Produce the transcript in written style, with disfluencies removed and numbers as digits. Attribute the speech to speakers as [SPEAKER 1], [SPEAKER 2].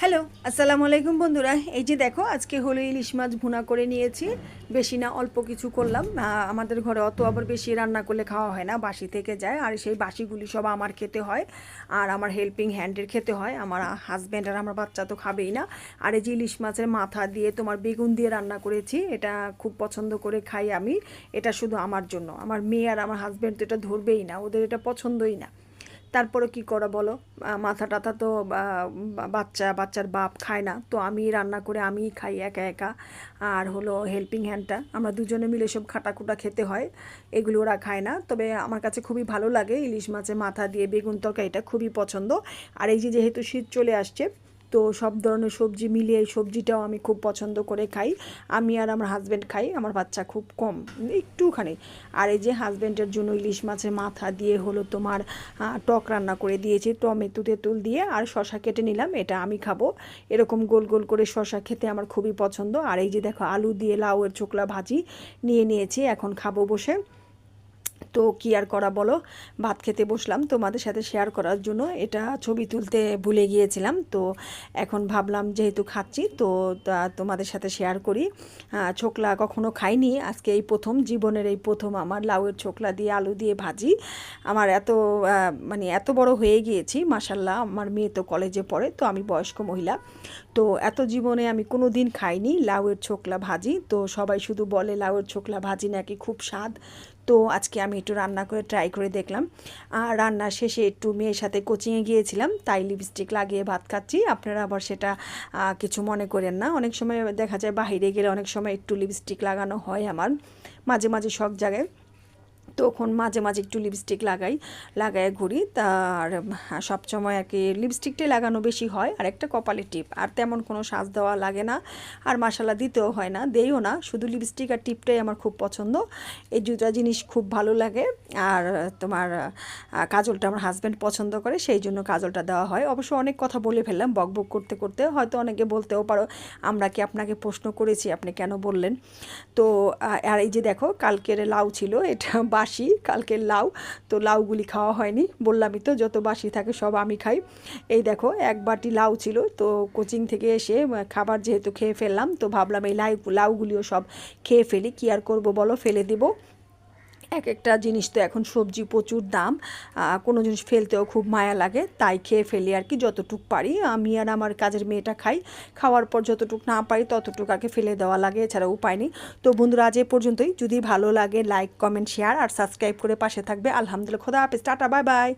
[SPEAKER 1] Hello, আসসালামু আলাইকুম বন্ধুরা। এই যে দেখো আজকে হলো ইলিশ মাছ ভুনা করে নিয়েছি। বেশি না, অল্প কিছু করলাম। আমাদের ঘরে অত আবার বেশি রান্না করলে খাওয়া হয় না, বাসি থেকে যায়। আর সেই বাসিগুলি সব আমার খেতে হয়, আর আমার হেল্পিং হ্যান্ডের খেতে হয়। আমার হাজব্যান্ড আর আমার বাচ্চা তো খাবেই না। আর এই যে ইলিশ মাছের মাথা দিয়ে তোমার বেগুন দিয়ে রান্না করেছি, এটা খুব পছন্দ করে খাই আমি। এটা শুধু আমার জন্য, আমার মেয়ে আর আমার হাজব্যান্ড তো এটা ধরবেই না, ওদের এটা পছন্দই না। তারপরে কি করা বলো, মাথা টাথা তো বাচ্চার বাপ খায় না, তো আমি রান্না করে আমিই খাই একা একা। আর হলো হেল্পিং হ্যান্ডটা, আমরা দুজনে মিলে সব খাটাখুটা খেতে হয়। এগুলো ওরা খায় না, তবে আমার কাছে খুবই ভালো লাগে ইলিশ মাছের মাথা দিয়ে বেগুন তরকারিটা, খুবই পছন্দ। আর এই যে যেহেতু শীত চলে আসছে, তো সব ধরনের সবজি মিলিয়ে এই সবজিটাও আমি খুব পছন্দ করে খাই। আমি আর আমার হাজব্যান্ড খাই, আমার বাচ্চা খুব কম, একটুখানি। আর এই যে হাজব্যান্ডের জন্য ইলিশ মাছের মাথা দিয়ে হলো তোমার টক রান্না করে দিয়েছি, টমেটো তেঁতুল দিয়ে। আর শশা কেটে নিলাম, এটা আমি খাবো। এরকম গোল গোল করে শশা খেতে আমার খুবই পছন্দ। আর এই যে দেখো আলু দিয়ে লাউয়ের চোকলা ভাজি নিয়ে নিয়েছি, এখন খাবো বসে। তো কি আর করা বলো, ভাত খেতে বসলাম তোমাদের সাথে শেয়ার করার জন্য। এটা ছবি তুলতে ভুলে গিয়েছিলাম, তো এখন ভাবলাম যেহেতু খাচ্ছি তো তোমাদের সাথে শেয়ার করি। ছোকলা কখনো খাইনি, আজকে এই প্রথম, জীবনের এই প্রথম আমার লাউয়ের ছোকলা দিয়ে আলু দিয়ে ভাজি। আমার এত মানে এত বড় হয়ে গিয়েছি মাশাল্লাহ, আমার মেয়ে তো কলেজে পড়ে, তো আমি বয়স্ক মহিলা। তো এত জীবনে আমি কোনো দিন খাইনি লাউয়ের ছোকলা ভাজি। তো সবাই শুধু বলে লাউয়ের ছোকলা ভাজি নাকি খুব স্বাদ। তো আজকে আমি একটু রান্না করে ট্রাই করে দেখলাম। আর রান্নার শেষে একটু মেয়ের সাথে কোচিংয়ে গিয়েছিলাম, তাই লিপস্টিক লাগিয়ে ভাত খাচ্ছি। আপনারা আবার সেটা কিছু মনে করেন না, অনেক সময় দেখা যায় বাইরে গেলে অনেক সময় একটু লিপস্টিক লাগানো হয় আমার, মাঝে মাঝে সব জায়গায়। তখন মাঝে মাঝে একটু লিপস্টিক লাগায় ঘুরি। তার সবসময় আর কি লিপস্টিকটাই লাগানো বেশি হয়, আর একটা কপালে টিপ, আর তেমন কোনো সাজ দেওয়া লাগে না। আর মশালা দিতেও হয় না, দেইও না, শুধু লিপস্টিক আর টিপটাই আমার খুব পছন্দ। এই দুটা জিনিস খুব ভালো লাগে। আর তোমার কাজলটা আমার হাজব্যান্ড পছন্দ করে, সেই জন্য কাজলটা দেওয়া হয়। অবশ্য অনেক কথা বলে ফেললাম বক বক করতে করতে, হয়তো অনেকে বলতেও পারো আমরা কি আপনাকে প্রশ্ন করেছি, আপনি কেন বললেন। তো আর এই যে দেখো কালকের লাউ ছিল, এটা বাসি কালকের লাউ। তো লাউগুলি খাওয়া হয়নি, বললামই তো যত বাসি থাকে সব আমি খাই। এই দেখো এক বাটি লাউ ছিল, তো কোচিং থেকে এসে খাবার যেহেতু খেয়ে ফেললাম, তো ভাবলাম এই লাউগুলিও সব খেয়ে ফেলি, কি আর করব বলো, ফেলে দেবো। এক একটা জিনিস তো এখন সবজি প্রচুর দাম, কোনো জিনিস ফেলতেও খুব মায়া লাগে, তাই খেয়ে ফেলি আর কি যতটুক পারি। আমি আর আমার কাজের মেয়েটা খাই, খাওয়ার পর যতটুক না পারি ততটুক আগে ফেলে দেওয়া লাগে, এছাড়া উপায় নেই। তো বন্ধুরা আজ এ পর্যন্তই, যদি ভালো লাগে লাইক কমেন্ট শেয়ার আর সাবস্ক্রাইব করে পাশে থাকবে। আলহামদুলিল্লাহ, খোদা হাফেজ, টাটা, বাই বাই।